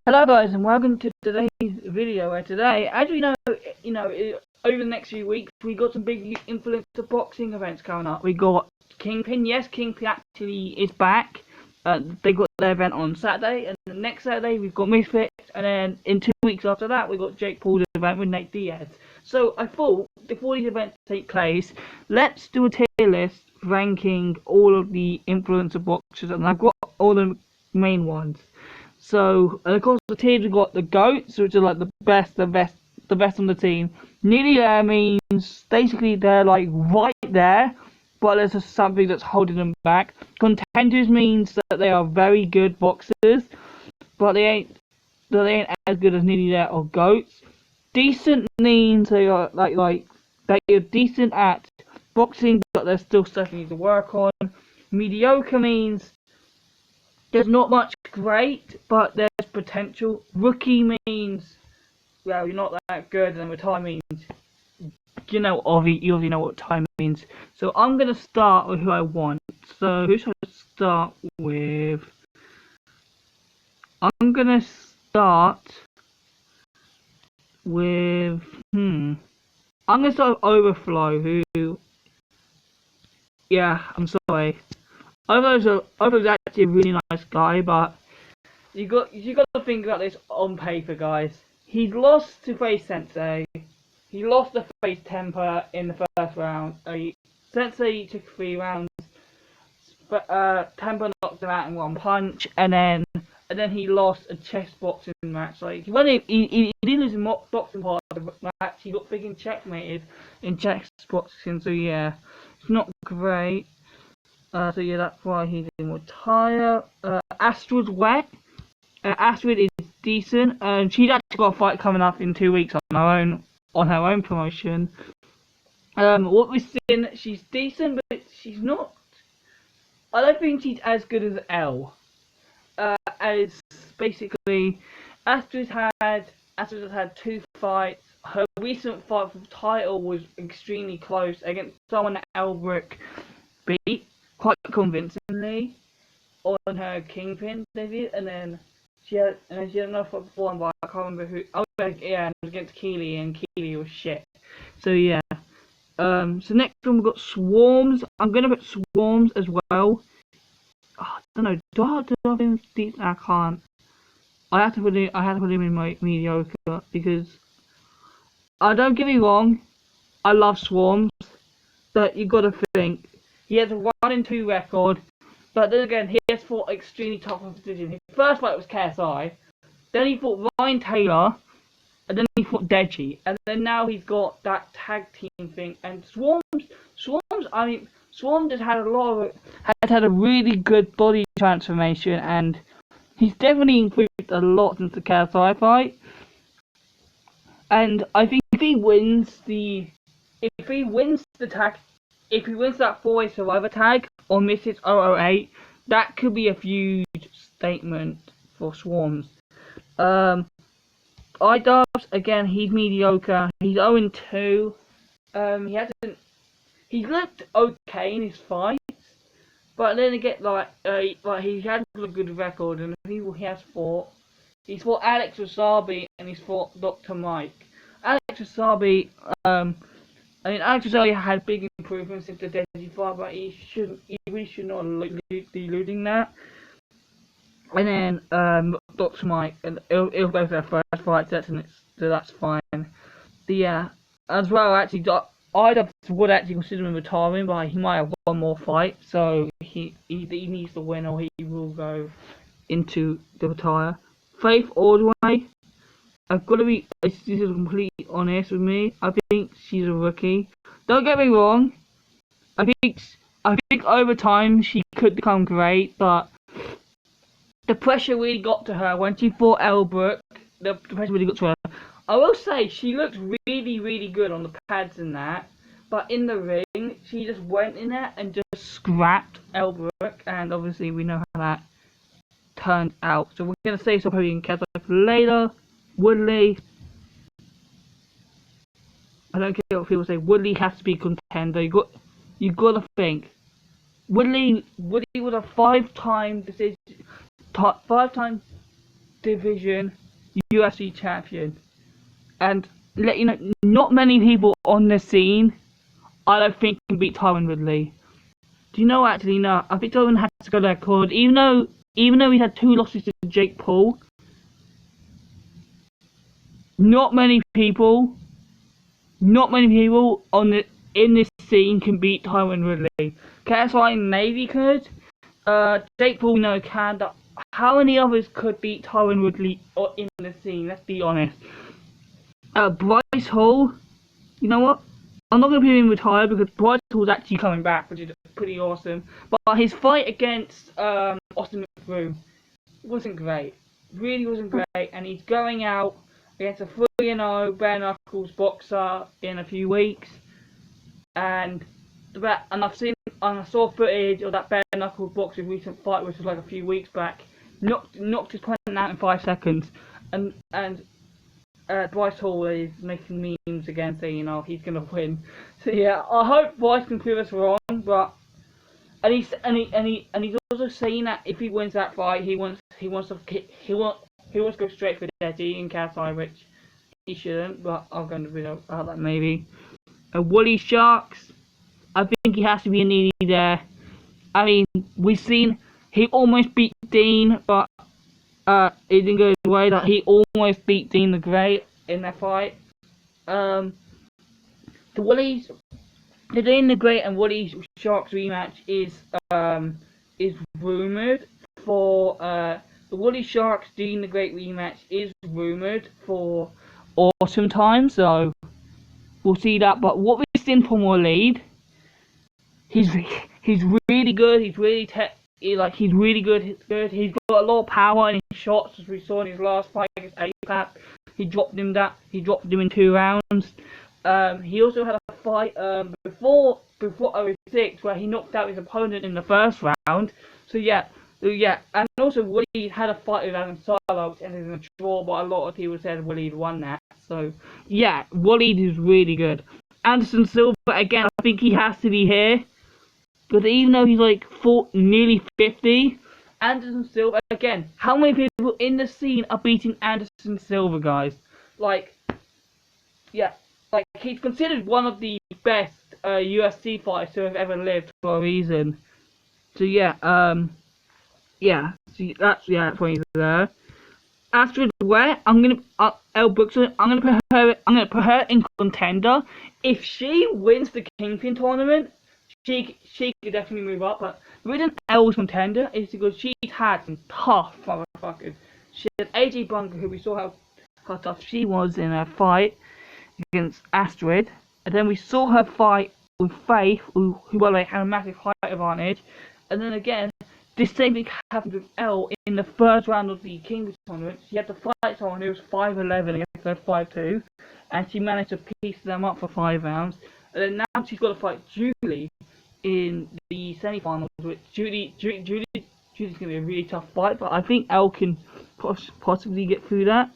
Hello guys and welcome to today's video where today, as we know, over the next few weeks we got some big influencer boxing events coming up. We got Kingpin. Yes, Kingpin actually is back. They got their event on Saturday, and the next Saturday we've got Misfits, and then in 2 weeks after that we got Jake Paul's event with Nate Diaz. So I thought before these events take place, let's do a tier list ranking all of the influencer boxers, and I've got all the main ones. So, and of course the teams have got the GOATs, which are like the best on the team. Nearly there means basically they're like right there, but there's just something that's holding them back. Contenders means that they are very good boxers, but they ain't as good as nearly there or GOATs. Decent means they are like they're decent at boxing, but there's still stuff you need to work on. Mediocre means there's not much great, but there's potential. Rookie means, well, you're not that good, and retire means, you obviously know what time means. So I'm going to start with who I want. So who should I start with? I'm going to start with, I'm going to start with Overflow, who, yeah, I'm sorry. Overflow's actually a really nice guy, but you got to think about this on paper, guys. He lost to Face Sensei. He lost to Face Temper in the first round. Sensei took 3 rounds, but Temper knocked him out in 1 punch, and then he lost a chess boxing match. Like he didn't lose a boxing part of the match. He got freaking checkmated in chess boxing. So yeah, it's not great. So yeah, that's why he didn't retire. Astrid's wet. Astrid is decent, and she's actually got a fight coming up in 2 weeks on her own promotion. What we've seen, she's decent, but she's not. I don't think she's as good as Elle. As basically, Astrid has had 2 fights. Her recent fight for the title was extremely close against someone that Elbrick beat quite convincingly on her Kingpin debut, and then she had another fight before, but I can't remember who. Oh yeah, it was against Keely, and Keely was shit. So yeah. So next one we've got Swarms. I'm gonna put Swarms as well. Oh, I don't know. Do I have him deep? I can't. I had to put him in my mediocre because don't get me wrong, I love Swarms, but you gotta think he has a 1-2 record. But then again, he has fought extremely tough competition. His first fight was KSI, then he fought Ryan Taylor, and then he fought Deji, and then now he's got that tag team thing. And Swarms has had a really good body transformation, and he's definitely improved a lot since the KSI fight. And I think if he wins that 4-way survivor tag or misses 008, that could be a huge statement for Swarms. iDubbbz, again, he's mediocre. He's 0-2. He's looked okay in his fights, but then again, he has a good record, and the people he has fought, he's fought Alex Wasabi and he's fought Dr. Mike. Alex Wasabi, Alex Wasabi had big improvements since the Deji fight, but he really should not be losing that. And then Dr. Mike, and it was both their first fights, so that's fine. Yeah, as well, actually, iDubbbz would actually consider him retiring, but he might have 1 more fight, so he needs to win or he will go into the retire. Faith Ordway, I've got to be completely honest with me. I think she's a rookie. Don't get me wrong. I think over time she could become great, but the pressure really got to her when she fought Elbrook. The pressure really got to her. I will say she looked really, really good on the pads and that, but in the ring she just went in there and just scrapped Elbrook, and obviously we know how that turned out. So we're gonna say something in catch up later. Woodley. I don't care what people say. Woodley has to be contender. You got to think. Woodley was a 5-time decision, 5-time division UFC champion. And let you know, not many people on the scene, I don't think, can beat Tyron Woodley. Do you know, actually, no, I think Tyron has to go that record, even though he had 2 losses to Jake Paul. Not many people in this scene can beat Tyron Woodley. KSI maybe could. Jake Paul, no, can. How many others could beat Tyron Woodley in the scene? Let's be honest. Bryce Hall, you know what? I'm not going to put him retired because Bryce Hall's actually coming back, which is pretty awesome. But his fight against Austin McBroom wasn't great. Really wasn't great. And he's going out against a 3-0 bare knuckles boxer in a few weeks. And I saw footage of that bare knuckles boxer's recent fight, which was like a few weeks back. Knocked his opponent out in 5 seconds. And Bryce Hall is making memes again saying, you know, he's gonna win. So yeah, I hope Bryce can prove us wrong, but and he's also saying that if he wins that fight, he wants to go straight for Eddie in KSI, which he shouldn't, but I'll go into a video about that maybe. Woody Sharks, I think he has to be nearly there. I mean, we've seen he almost beat Dean, but it didn't go his way. That he almost beat Dean the Great in that fight. The Dean the Great and Woody Sharks rematch is rumored for the Woody Sharks Dean the Great rematch is rumored for autumn time. So we'll see that. But what we've seen from Waleed, he's really good. He's really he's really good. He's got a lot of power in his shots, as we saw in his last fight against APAP. He dropped him in 2 rounds. He also had a fight before 06 where he knocked out his opponent in the first round. So yeah, and also Waleed had a fight with Adam Sala, which ended in a draw, but a lot of people said Waleed won that. So yeah, Waleed is really good. Anderson Silva, again, I think he has to be here. But even though he's like nearly 50, Anderson Silva, again, how many people in the scene are beating Anderson Silva, guys? He's considered one of the best UFC fighters to have ever lived for a reason. So that's what he's there. Astrid Ware, Elle Brookson, I'm gonna put her in contender. If she wins the Kingpin tournament, she could definitely move up, but the reason Elle's contender is because she's had some tough motherfuckers. She had AJ Bunker, who we saw how tough she was in her fight against Astrid, and then we saw her fight with Faith, who by the way had a massive height advantage, and then again, this same thing happened with Elle in the first round of the Kingpin tournament. She had to fight someone who was 5'11" against her 5'2", and she managed to piece them up for 5 rounds, and then now she's got to fight Julie in the semi-finals, which Julie's going to be a really tough fight, but I think Elle can possibly get through that.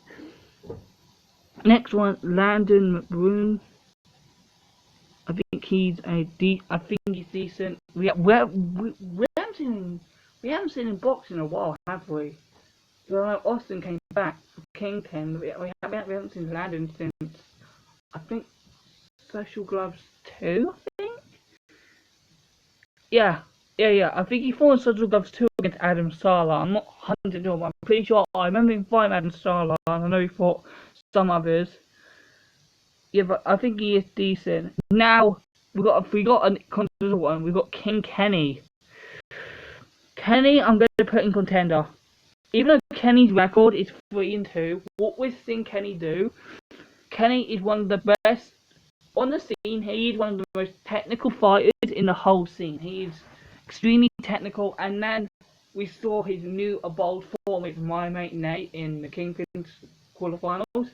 Next one, Landon McBroom. I think he's decent. We haven't seen him box in a while, have we? So I know Austin came back for Kingpin. We haven't seen Landon since, I think, Special Gloves 2, I think? Yeah. I think he fought in Special Gloves 2 against Adam Sala. I'm not 100% sure, but I'm pretty sure I remember him fighting Adam Sala, and I know he fought some others. Yeah, but I think he is decent. Now, we got a contender one. We got King Kenny. Kenny, I'm going to put in contender. Even though Kenny's record is 3-2, what we've seen Kenny do, Kenny is one of the best on the scene. He is one of the most technical fighters in the whole scene. He is extremely technical, and then we saw his new bold form with my mate Nate in the Kingpin quarterfinals.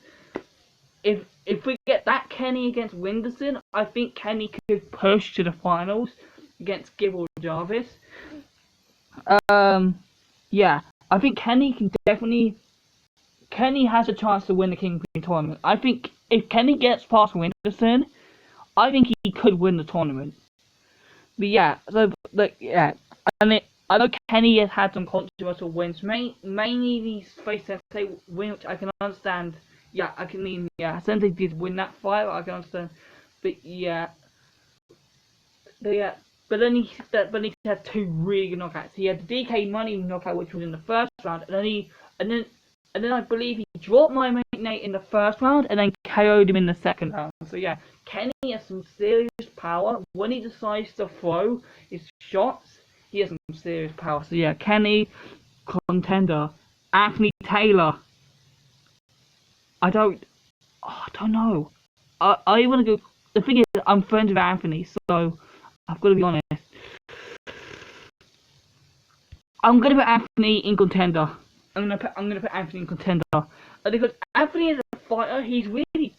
If we get that Kenny against Winderson, I think Kenny could push to the finals against Gibb or Jarvis. I think Kenny has a chance to win the Kingpin tournament. I think if Kenny gets past Winderson, I think he could win the tournament. But yeah, I I know Kenny has had some controversial wins, mainly these face Sensei win, which I can understand. Yeah, I can mean, yeah, Sensei did win that fight, I can understand. But yeah, but then he had two really good knockouts. He had the DK Money knockout, which was in the first round, and then I believe he dropped my mate Nate in the first round, and then KO'd him in the second round. So yeah, Kenny has some serious power. When he decides to throw his shots, he has some serious power. So yeah, Kenny, contender. Anthony Taylor. I don't know. I want to go. The thing is, I'm friends with Anthony, so I've got to be honest. I'm gonna put Anthony in contender. I'm gonna put Anthony in contender because Anthony is a fighter. He's really.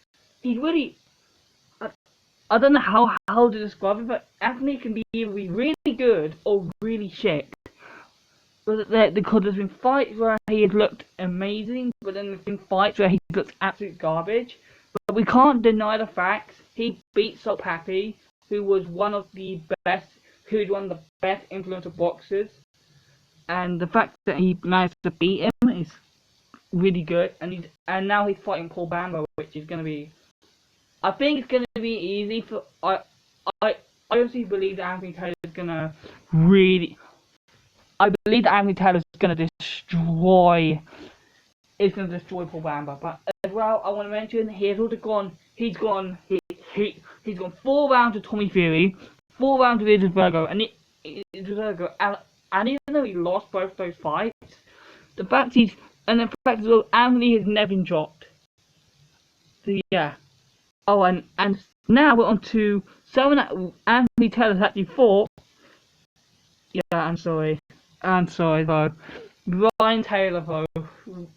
I don't know how to describe it, but Anthony can be either really good or really shit. Because there's been fights where he has looked amazing, but then there's been fights where he looks absolute garbage. But we can't deny the facts. He beat Salt Pappy, who was one of the best influential boxers. And the fact that he managed to beat him is really good. And now he's fighting Paul Bambo, which is gonna be. I think it's gonna be easy for. I honestly believe that Anthony Taylor is gonna really. I believe that Anthony Taylor is gonna destroy. Is gonna destroy Paul Bambo. But as well, I want to mention he's gone 4 rounds with Tommy Fury, 4 rounds with Idris Virgo, and even though he lost both those fights, the fact is Anthony has never been dropped. So yeah. Oh, and now we're on to someone that Anthony Taylor's actually fought. Yeah, I'm sorry, though. Ryan Taylor, though.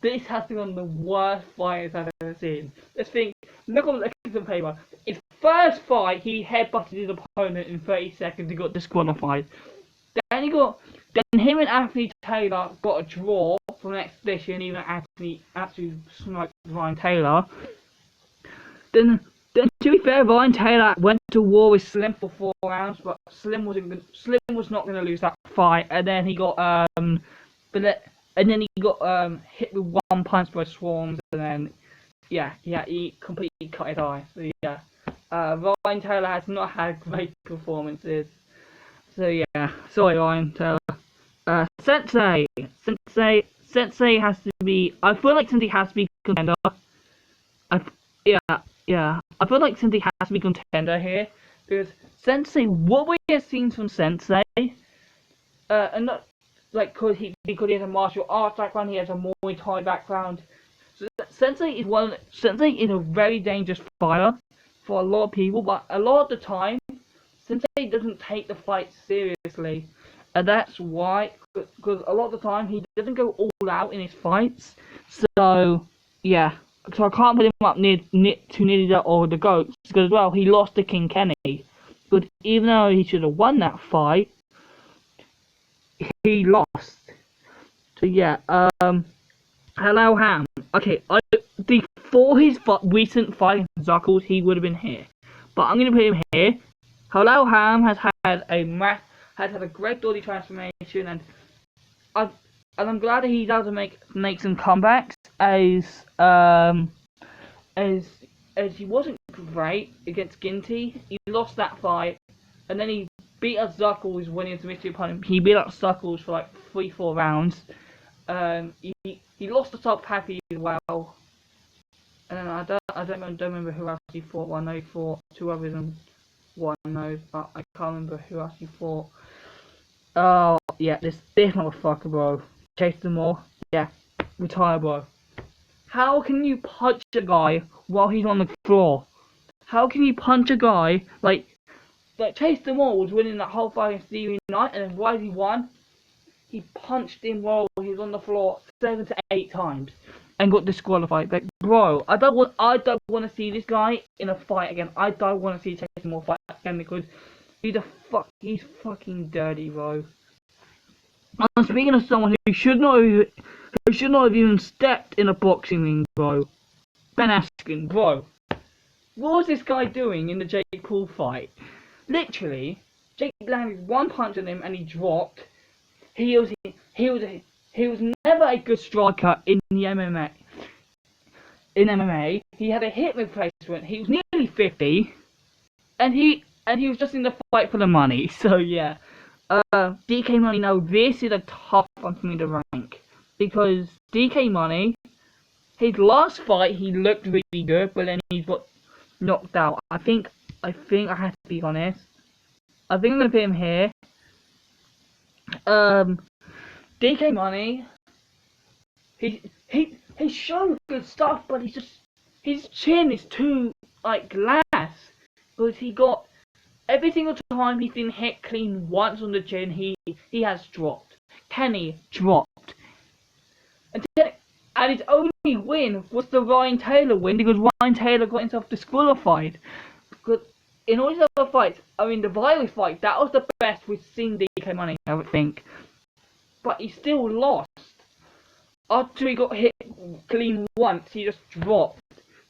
This has to be one of the worst fights I've ever seen. Look on the paper. His first fight, he headbutted his opponent in 30 seconds and got disqualified. Then him and Anthony Taylor got a draw from an exhibition, even Anthony absolutely sniped Ryan Taylor. Then to be fair, Ryan Taylor went to war with Slim for 4 rounds, but Slim was not going to lose that fight, and then he got hit with 1 punch by Swarms, and then he completely cut his eye. So yeah, Ryan Taylor has not had great performances. So yeah, sorry Ryan Taylor. Sensei has to be. I feel like Sensei has to be contender. I feel like Sensei has to be contender here because Sensei, what we have seen from Sensei, and not like because he has a martial arts background, he has a Muay Thai background. So Sensei is a very dangerous fighter for a lot of people, but a lot of the time, Sensei doesn't take the fight seriously, and that's why. Because a lot of the time he doesn't go all out in his fights. So yeah. So I can't put him up near that or the GOATs, because as well, he lost to King Kenny. But even though he should have won that fight, he lost. So yeah, Halal Ham. Okay, before his recent fight in Zuckles, he would have been here. But I'm going to put him here. Halal Ham has had a great body transformation, and I'm glad that he's able to make some comebacks as he wasn't great against Ginty. He lost that fight, and then he beat up Zuckles winning his mystery opponent. He beat up Zuckles for like 3-4 rounds. He lost to Top Pappy as well. And then I don't remember who else he fought. Well, I know he fought 2 others and 1 knows, but I can't remember who else he fought. Oh yeah, this motherfucker, bro. Chase them all. Yeah, retire, bro. How can you punch a guy while he's on the floor? How can you punch a guy like Chase them all was winning that whole fight against Stevie Knight, and then why he won? He punched him while he was on the floor 7 to 8 times and got disqualified. Like, bro, I don't want to see this guy in a fight again. I don't want to see Chase them all fight again because he's fucking dirty, bro. I'm speaking of someone who should not have even stepped in a boxing ring, bro. Ben Askren, bro. What was this guy doing in the Jake Paul fight? Literally, Jake landed 1 punch on him and he dropped. he was he was he was never a good striker in the MMA. In MMA, he had a hip replacement. He was nearly 50, and he was just in the fight for the money. So yeah, DK Money. Now this is a tough one for me to rank because DK Money, his last fight he looked really good, but then he got knocked out. I think I have to be honest. I think I'm gonna put him here. DK Money. He shown good stuff, but his chin is too like glass because he got every single time he's been hit clean once on the chin, he has dropped. Kenny dropped, and his only win was the Ryan Taylor win because Ryan Taylor got himself disqualified. Because in all his other fights, I mean the virus fight, that was the best we've seen DK Money, I would think, but he still lost. After he got hit clean once, he just dropped.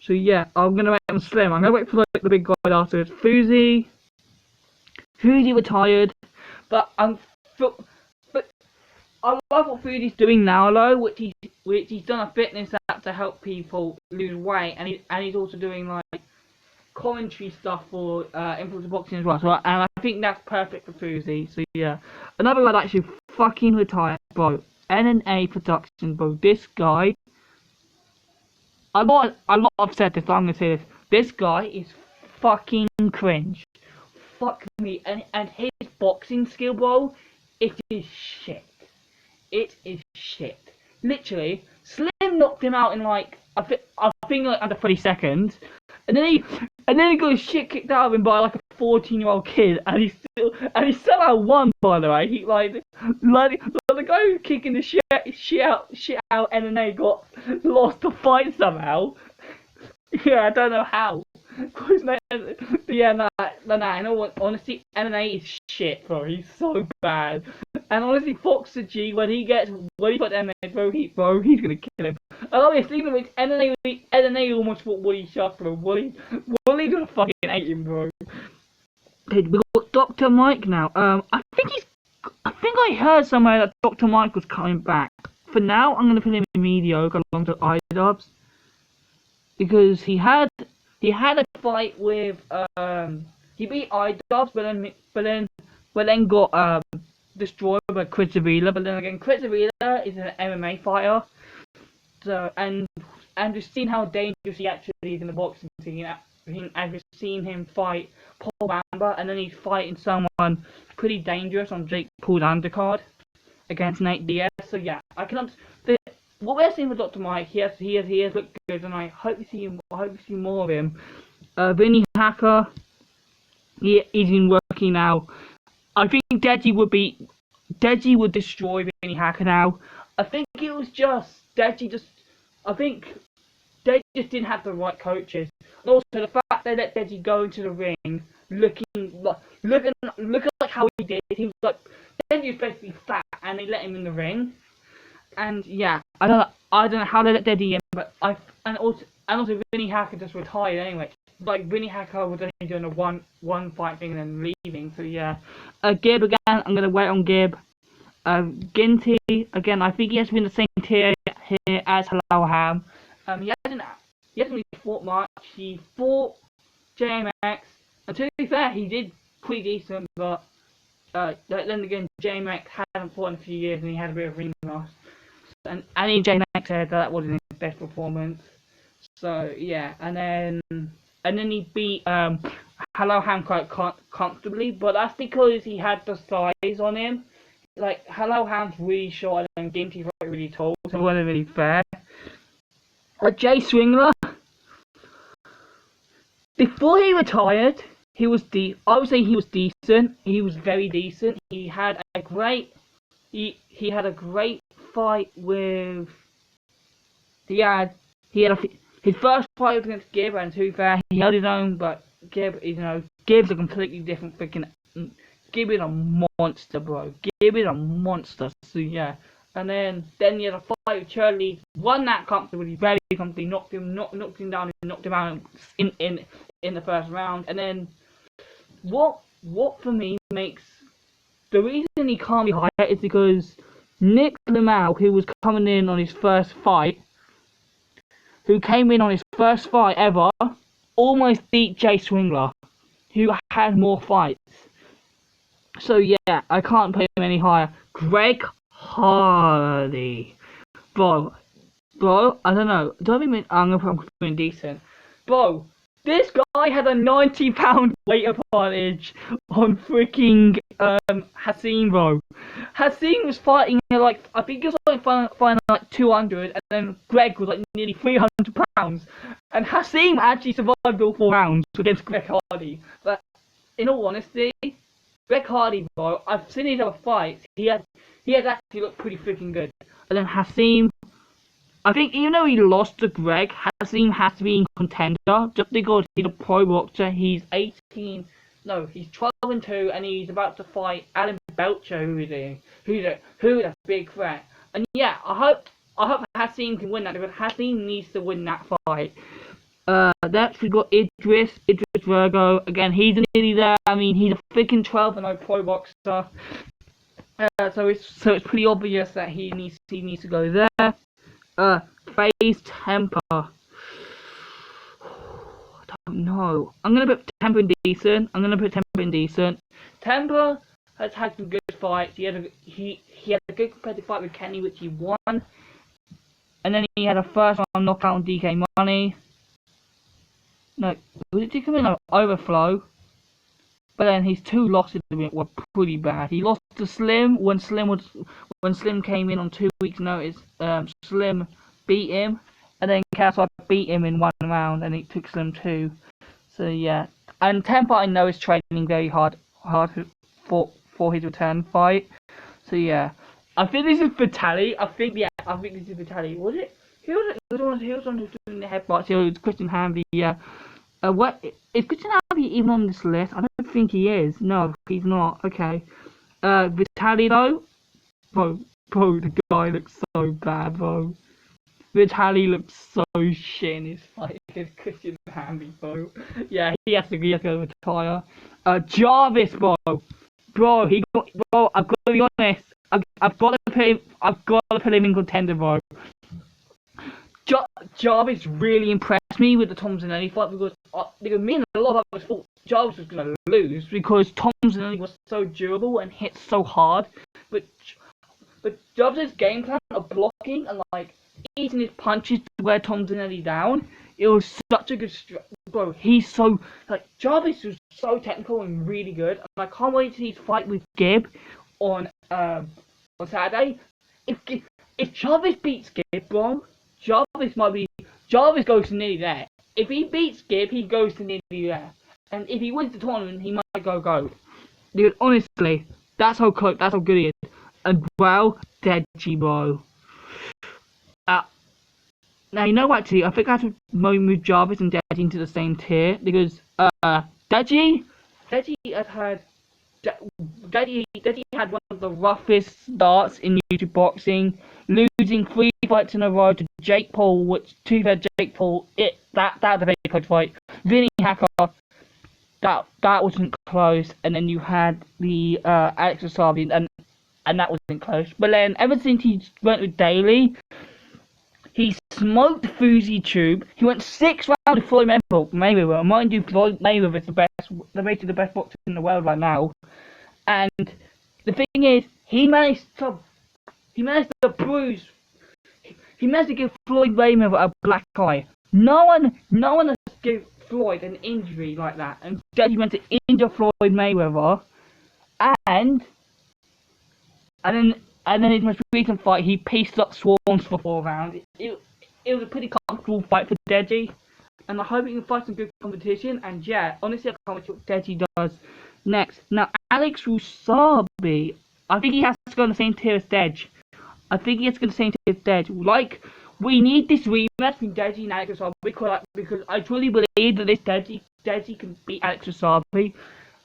So yeah, I'm gonna wait on Slim. I'm gonna wait for like the big guy afterwards. Fuzi retired, but I love what Fuzi's doing now though, which he's done a fitness app to help people lose weight, and he's also doing like commentary stuff for influencer boxing as well. So and I think that's perfect for Fuzi. So yeah, another guy that actually fucking retired, bro. NNA Production, bro. This guy, I'm not upset this, but I'm gonna say this. This guy is fucking cringe. Fuck me, and his boxing skill, bro, it is shit. It is shit. Literally, Slim knocked him out in like I think like under 30 seconds, and then he got his shit kicked out of him by like a 14-year-old kid, and he somehow won. By the way, he like the guy who's kicking the shit out NNA got lost the fight somehow. Yeah, I don't know how. Yeah, no. In all honesty, NNA is shit, bro. He's so bad. And honestly, Fox the G when he got MMA, bro, he's gonna kill him. And obviously, even with NNA almost fought Wooly Shark, bro. Wooly's gonna fucking hate him, bro. Okay, we got Dr. Mike now. I think I heard somewhere that Dr. Mike was coming back. For now, I'm gonna put him in mediocre along to iDubbbz because he had a fight with he beat iDubbbz, but then got destroyed by Chris Avila. But then again, Chris Avila is an MMA fighter, so and we've seen how dangerous he actually is in the boxing scene. And we've seen him fight Paul Bamba, and then he's fighting someone pretty dangerous on Jake Paul's undercard against Nate Diaz. So yeah, I can what we're seeing with Dr. Mike, he has looked good, and I hope we see more of him. Vinny Hacker, he's been working now. I think Deji would destroy Vinny Hacker now. I think it was just Deji just didn't have the right coaches. And also the fact they let Deji go into the ring looking like how he did. He was like Deji was basically fat, and they let him in the ring. And yeah, I don't know how they let Deji in, but and also Vinny Hacker just retired anyway. Like Vinny Hacker was only doing a one fight thing and then leaving. So yeah, Gib again. I'm gonna wait on Gib. Ginty again. I think he has been the same tier here as Halal Ham. He hasn't really fought much. He fought JMX, and to be fair, he did pretty decent. But then again, JMX hadn't fought in a few years, and he had a bit of ring rust. And even JMX said that wasn't his best performance. So yeah, and then he beat Halal Ham quite comfortably, but that's because he had the size on him. Like Halal Ham's really short and Ginty's really tall, so it wasn't really fair. Jay Swingler, before he retired, I would say he was decent. He was very decent. He had a great fight with. His first fight was against Gib, and to be fair, he held his own. But Gib's a completely different freaking. Gib is a monster, bro. Gib is a monster. So yeah. And then he had a fight with Charlie, won that comfortably, very comfortably, knocked him down and knocked him out in the first round. And then what for me makes the reason he can't be higher is because Nick Lamau, who was coming in on his first fight, who came in on his first fight ever, almost beat Jay Swingler, who had more fights. So yeah, I can't put him any higher. Greg Hardy. Bro, I don't know. Don't even I'm gonna put him decent. Bro, this guy had a 90-pound weight advantage on freaking Hassim, bro. Hassim was fighting like, I think he was like fighting like 200, and then Greg was like nearly 300 pounds. And Hassim actually survived all 4 rounds against Greg Hardy. But in all honesty, Greg Hardy, bro, I've seen his other fights. He has actually looked pretty freaking good. And then Hassim, I think even though he lost to Greg, Hassim has to be in contender just because he's a pro boxer. He's 18, no, he's 12-2, and he's about to fight Alan Belcher, who's a big threat. And yeah, I hope Hassim can win that, because Hassim needs to win that fight. Next we got Idris Virgo. Again, he's nearly there. I mean, he's a freaking 12-0 pro boxer. So it's pretty obvious that he needs to go there. FaZe Temper. I don't know. I'm gonna put Temper in decent. Temper has had some good fights. He had a good competitive fight with Kenny, which he won. And then he had a first round knockout on DK Money. No, was it DK Money? No, Overflow. But then his 2 losses were pretty bad. He lost to Slim when Slim came in on 2 weeks' notice. Slim beat him, and then Castle beat him in 1 round, and it took Slim 2. So yeah, and Temper I know is training very hard for his return fight. So yeah, I think this is Vitaly. I think this is Vitaly. Was it? Who was on doing the headbutts? It was Christian Hamby. Yeah. What is Christian Hamby even on this list? I don't think he is. No, he's not. Okay. Vitaly though, bro, the guy looks so bad, bro. Vitaly looks so shit in his fight against Christian Hamby, bro. Yeah, he has to retire. Jarvis, bro, I've got to be honest. I've got to put him in contender, bro. Jarvis really impressed me with the Tom Zanelli fight, because me and a lot of us thought Jarvis was going to lose because Tom Zanelli was so durable and hit so hard. But Jarvis' game plan of blocking and like eating his punches to wear Tom Zanelli down, it was such a good bro. He's so Jarvis was so technical and really good, and I can't wait to see his fight with Gibb on Saturday. If Jarvis beats Gibb, bro, Jarvis goes to nearly there. If he beats Gibb, he goes to nearly there. And if he wins the tournament, he might go. Dude, honestly, that's how good he is. And well, Deji, bro. Now, you know what, actually, I think I have to move Jarvis and Deji into the same tier, because Deji had one of the roughest starts in YouTube boxing, losing 3 fights in a row to Jake Paul, which, to be Jake Paul, that was a very close fight. Vinny Hacker, that wasn't close, and then you had the Alex Wasabi, and that wasn't close. But then, ever since he went with Daly, he smoked Fuzi Tube. He went 6 rounds with Floyd Mayweather. Mind you, Floyd Mayweather is the best boxer in the world right now. And the thing is, he managed to give Floyd Mayweather a black eye. No one has given Floyd an injury like that. And then he went to injure Floyd Mayweather, and then his most recent fight, he pieced up Swarms for 4 rounds. It was a pretty comfortable fight for Deji, and I hope he can fight some good competition. And yeah, honestly, I can't wait to see what Deji does next. Now, Alex Wasabi, I think he has to go on the same tier as Dej. Like, we need this rematch between Deji and Alex Wasabi, because I truly believe that this Deji can beat Alex Wasabi.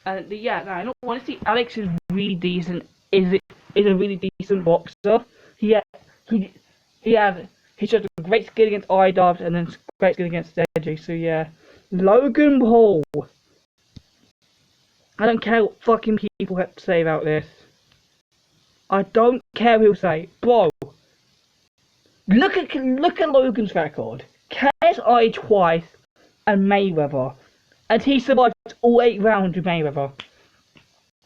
And yeah, now, I don't want to see Alex is really decent. Is a really decent boxer. He showed a great skill against IDubbbz, and then great skill against Deji. So yeah, Logan Paul. I don't care what fucking people have to say about this. I don't care who'll say, bro. Look at Logan's record. KSI twice and Mayweather, and he survived all 8 rounds with Mayweather.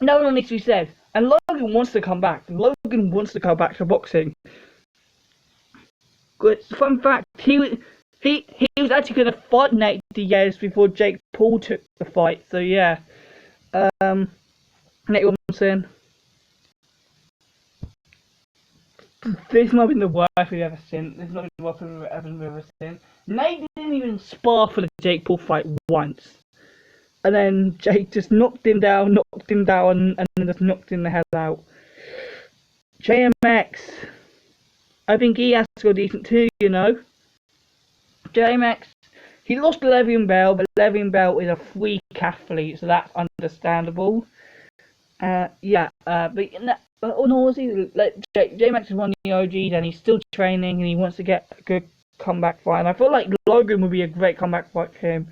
No one needs to be said. And Logan wants to come back. Logan wants to come back to boxing. Good fun fact: he was actually going to fight Nate Diaz before Jake Paul took the fight. So yeah, Nate Robinson. This might have been the worst we've ever seen. This might have been the worst we've ever seen. Nate didn't even spar for the Jake Paul fight once. And then Jake just knocked him down, and then just knocked him the hell out. JMX. I think he has to go decent too, you know. JMX. He lost to Le'Veon Bell, but Le'Veon Bell is a freak athlete, so that's understandable. But honestly, J-Max is one of the OGs and he's still training and he wants to get a good comeback fight. And I feel like Logan would be a great comeback fight for him.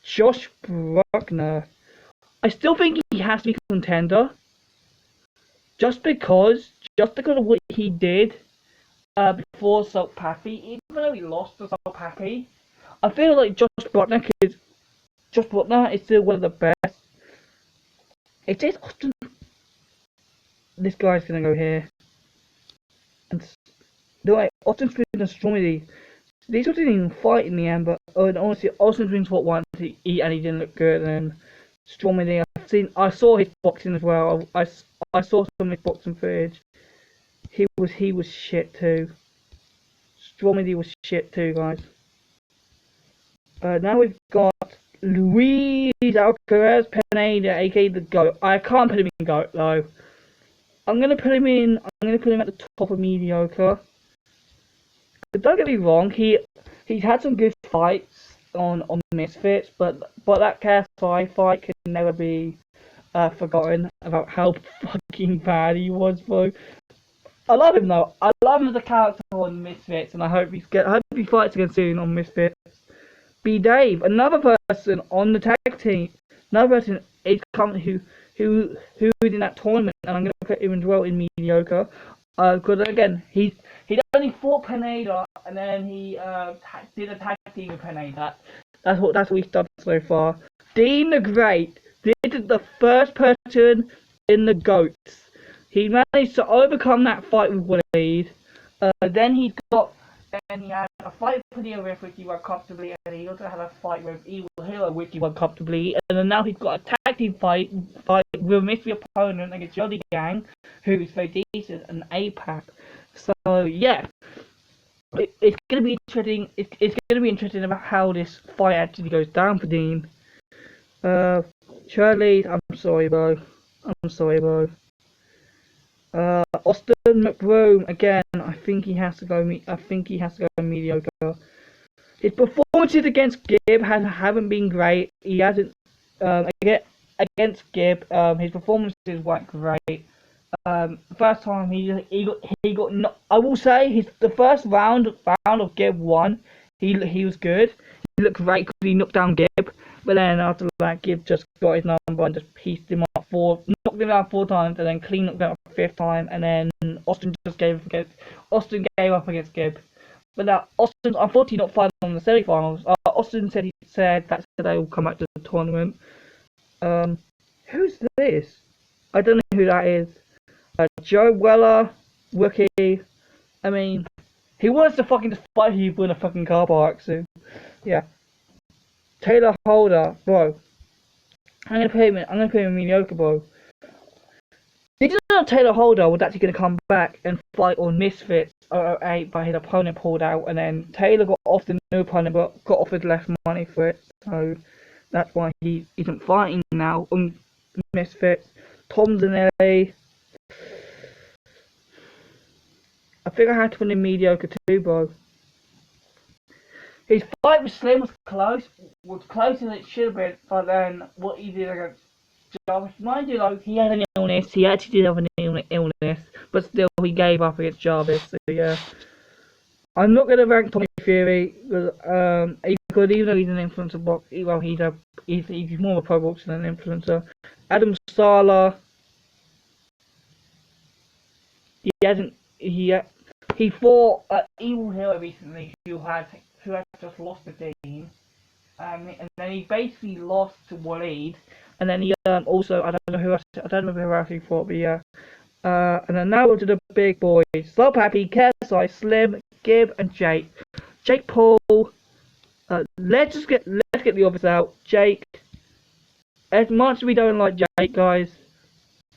Josh Bruckner. I still think he has to be a contender. Just because of what he did before Salt Pappy, even though he lost to Salt Pappy, I feel like Josh Bruckner is still one of the best. It is Austin. This guy's gonna go here. And the way Austin Smith and Stromedy, these two didn't even fight in the end, but honestly, Austin Smith fought once and he didn't look good. And Stromedy, I saw his boxing as well. I saw some of his boxing footage. He was shit too. Stromedy was shit too, guys. Now we've got Luis Alcaraz Pineda, aka the GOAT. I can't put him in GOAT though. I'm gonna put him at the top of mediocre. But don't get me wrong, he's had some good fights on Misfits, but that KSI fight can never be forgotten about how fucking bad he was, bro. I love him though. I love him as a character on Misfits, and I hope he fights again soon on Misfits. B Dave, another person on the tag team, another person is coming who is in that tournament, and I'm going to put him as well in mediocre. Because again, he only fought Pineda, and then he did a tag team with Pineda. That's what he's done so far. Dean the Great. This is the first person in the GOATs. He managed to overcome that fight with Waleed. Then he had a fight with Padilla which he won comfortably, and he also had a fight with Evil Hero which he won comfortably, and then now he's got a tag team fight with a mystery opponent against Jolly Gang, who is very decent, and APAC. So yeah, it's gonna be interesting. It's gonna be interesting about how this fight actually goes down for Dean. Charlie, I'm sorry, bro. Austin McBroom again. I think he has to go mediocre. His performances against Gibb haven't been great. He hasn't against Gibb. His performances weren't great. First time he got. I will say the first round of Gibb won. He was good. He looked great because he knocked down Gibb. But then after that, Gibb just got his number and just pieced him up knocked him down 4 times, and then clean knocked him out a 5th time, and then Austin gave up against Gibb. But now Austin unfortunately not fighting on the semi-finals. Austin said that today will come back to the tournament. Who's this? I don't know who that is. Joe Weller, rookie. I mean, he wants to fucking just fight people in a fucking car park. So yeah. Taylor Holder, bro. I'm gonna put him in mediocre, bro. Did you know Taylor Holder was actually gonna come back and fight on Misfits 008, but his opponent pulled out, and then Taylor got offered the new opponent, but got offered less money for it, so that's why he isn't fighting now on Misfits. Tom Zanelli. I think I had to put him in mediocre too, bro. His fight with Slim was closer than it should have been, but then what he did against Jarvis, mind you, though, he had an illness, he actually did have an illness, but still he gave up against Jarvis, so yeah. I'm not going to rank Tommy Fury, because even though he's an influencer boxer, well, he's more of a pro boxer than an influencer. Adam Sala. he hasn't he fought Evil Hero recently who had just lost the team. And then he basically lost to Waleed, and then he also I don't know who else he fought, but yeah. And then now we're to the big boys: So Happy, KSI, Slim, Gib, and Jake. Jake Paul. Let's get the others out. Jake. As much as we don't like Jake, guys,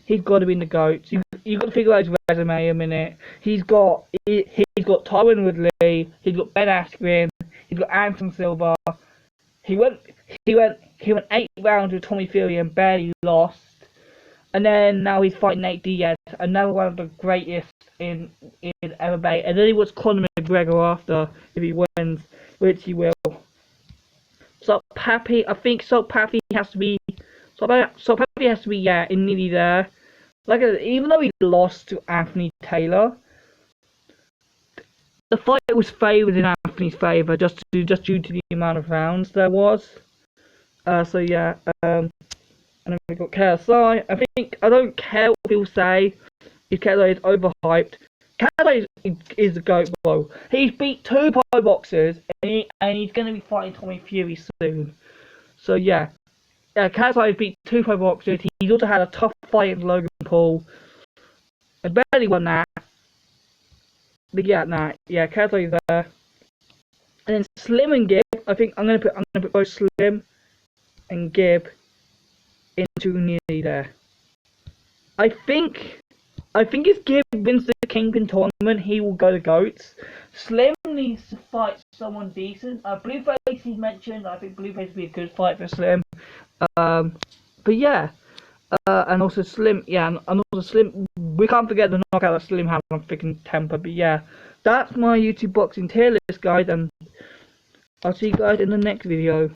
he's got to be in the GOATs. You got to figure out his resume a minute. He's got Tyron Woodley. He's got Ben Askren. He's got Anderson Silva. He went 8 rounds with Tommy Fury and barely lost. And then now he's fighting Nate Diaz, another one of the greatest in MMA. And then he was Conor McGregor after, if he wins, which he will. So Pappy, I think So Pappy has to be in nearly there. Like even though he lost to Anthony Taylor, the fight was favoured in Anthony's favour just due to the amount of rounds there was. So yeah, and then we got KSI. I don't care what people say. If KSI is overhyped, KSI is the GOAT, bro. He's beat 2 pro boxers, and he's going to be fighting Tommy Fury soon. So yeah, KSI has beat 2 pro boxers. He's also had a tough fight in Logan Paul. I barely won that. But yeah, KSI is there. And then Slim and Gib. I think I'm gonna put both Slim and Gib into nearly there. I think if Gib wins the Kingpin tournament, he will go to GOATs. Slim needs to fight someone decent. Blueface he's mentioned. I think Blueface would be a good fight for Slim. But yeah. And also Slim, and also Slim, we can't forget the knockout that Slim had on freaking temper, but yeah, that's my YouTube boxing tier list, guys, and I'll see you guys in the next video.